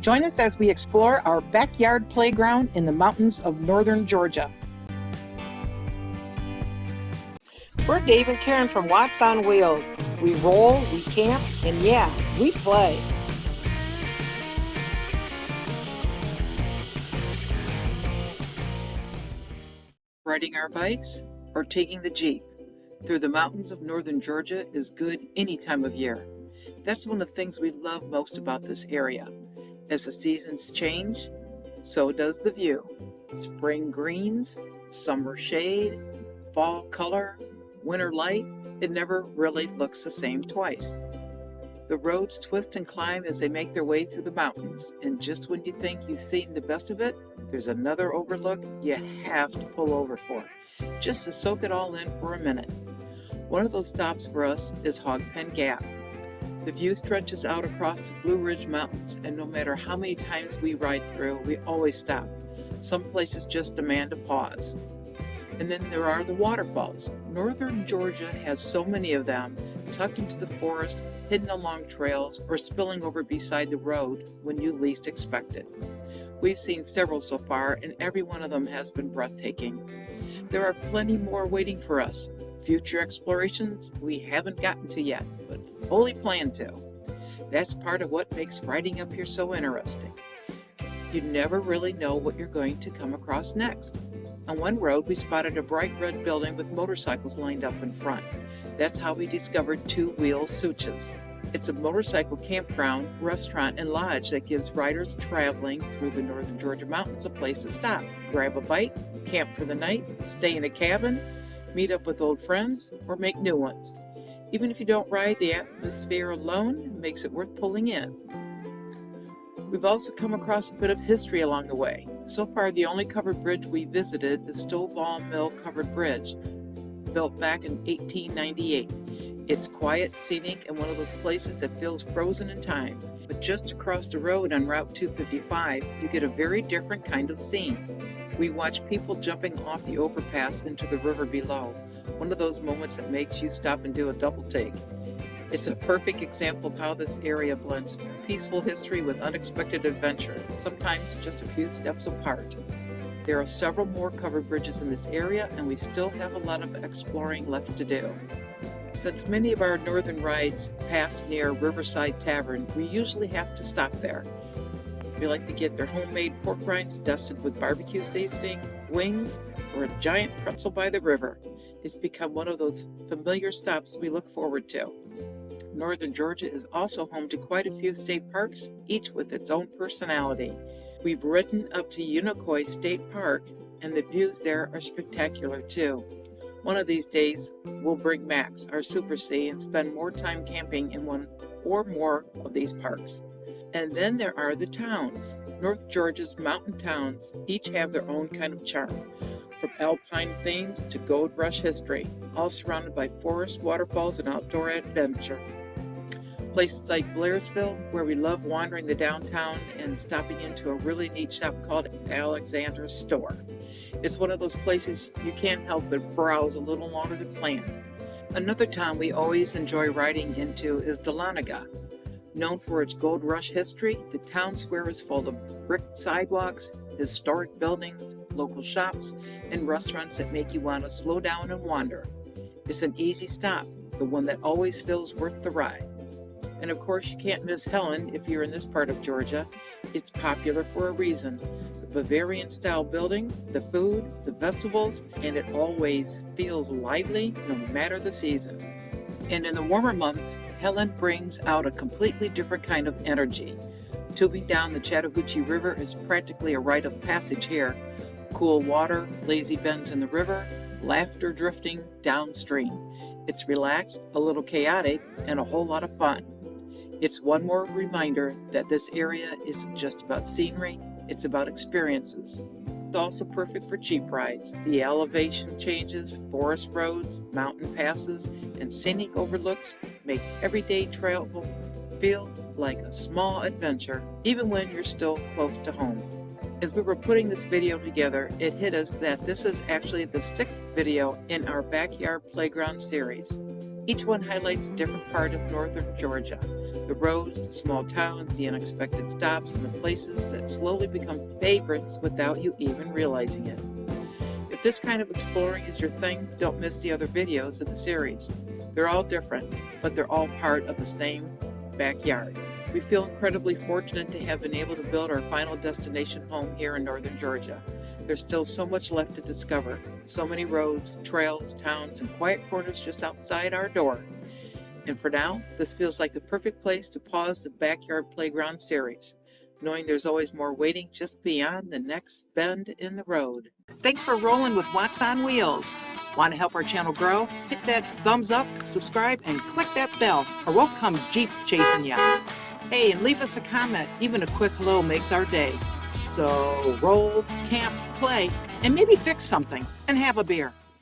Join us as we explore our backyard playground in the mountains of northern Georgia. We're Dave and Karen from Walks on Wheels. We roll, we camp, and yeah, we play. Riding our bikes or taking the Jeep through the mountains of northern Georgia is good any time of year. That's one of the things we love most about this area. As the seasons change, so does the view. Spring greens, summer shade, fall color, winter light, it never really looks the same twice. The roads twist and climb as they make their way through the mountains, and just when you think you've seen the best of it, there's another overlook you have to pull over for, just to soak it all in for a minute. One of those stops for us is Hog Pen Gap. The view stretches out across the Blue Ridge Mountains, and no matter how many times we ride through, we always stop. Some places just demand a pause. And then there are the waterfalls. Northern Georgia has so many of them, tucked into the forest, hidden along trails, or spilling over beside the road when you least expect it. We've seen several so far, and every one of them has been breathtaking. There are plenty more waiting for us. Future explorations we haven't gotten to yet, but fully plan to. That's part of what makes riding up here so interesting. You never really know what you're going to come across next. On one road, we spotted a bright red building with motorcycles lined up in front. That's how we discovered 𝙤𝙤𝙪𝙧. It's a motorcycle campground, restaurant, and lodge that gives riders traveling through the northern Georgia mountains a place to stop, grab a bite, camp for the night, stay in a cabin, meet up with old friends, or make new ones. Even if you don't ride, the atmosphere alone makes it worth pulling in. We've also come across a bit of history along the way. So far, the only covered bridge we visited, the Stovall Mill Covered Bridge, built back in 1898. It's quiet, scenic, and one of those places that feels frozen in time. But just across the road on Route 255, you get a very different kind of scene. We watch people jumping off the overpass into the river below, one of those moments that makes you stop and do a double take. It's a perfect example of how this area blends peaceful history with unexpected adventure, sometimes just a few steps apart. There are several more covered bridges in this area, and we still have a lot of exploring left to do. Since many of our northern rides pass near Riverside Tavern, we usually have to stop there. We like to get their homemade pork rinds dusted with barbecue seasoning, wings, or a giant pretzel by the river. It's become one of those familiar stops we look forward to. Northern Georgia is also home to quite a few state parks, each with its own personality. We've ridden up to Unicoi State Park, and the views there are spectacular too. One of these days, we'll bring Max, our Super C, and spend more time camping in one or more of these parks. And then there are the towns. North Georgia's mountain towns each have their own kind of charm, from alpine themes to gold rush history, all surrounded by forest, waterfalls, and outdoor adventure. Places like Blairsville, where we love wandering the downtown and stopping into a really neat shop called Alexander's Store. It's one of those places you can't help but browse a little longer than planned. Another town we always enjoy riding into is Dahlonega. Known for its gold rush history, the town square is full of brick sidewalks, historic buildings, local shops, and restaurants that make you want to slow down and wander. It's an easy stop, the one that always feels worth the ride. And of course, you can't miss Helen if you're in this part of Georgia. It's popular for a reason. The Bavarian-style buildings, the food, the festivals, and it always feels lively no matter the season. And in the warmer months, Helen brings out a completely different kind of energy. Tubing down the Chattahoochee River is practically a rite of passage here. Cool water, lazy bends in the river, laughter drifting downstream. It's relaxed, a little chaotic, and a whole lot of fun. It's one more reminder that this area isn't just about scenery, it's about experiences. It's also perfect for Jeep rides. The elevation changes, forest roads, mountain passes, and scenic overlooks make everyday travel feel like a small adventure, even when you're still close to home. As we were putting this video together, it hit us that this is actually the 6th video in our Backyard Playground series. Each one highlights a different part of northern Georgia. The roads, the small towns, the unexpected stops, and the places that slowly become favorites without you even realizing it. If this kind of exploring is your thing, don't miss the other videos in the series. They're all different, but they're all part of the same backyard. We feel incredibly fortunate to have been able to build our final destination home here in northern Georgia. There's still so much left to discover, so many roads, trails, towns, and quiet corners just outside our door. And for now, this feels like the perfect place to pause the Backyard Playground series, knowing there's always more waiting just beyond the next bend in the road. Thanks for rolling with Watts on Wheels. Want to help our channel grow? Hit that thumbs up, subscribe, and click that bell, or we'll come Jeep chasing ya. Hey, and leave us a comment. Even a quick hello makes our day. So roll, camp, play, and maybe fix something and have a beer.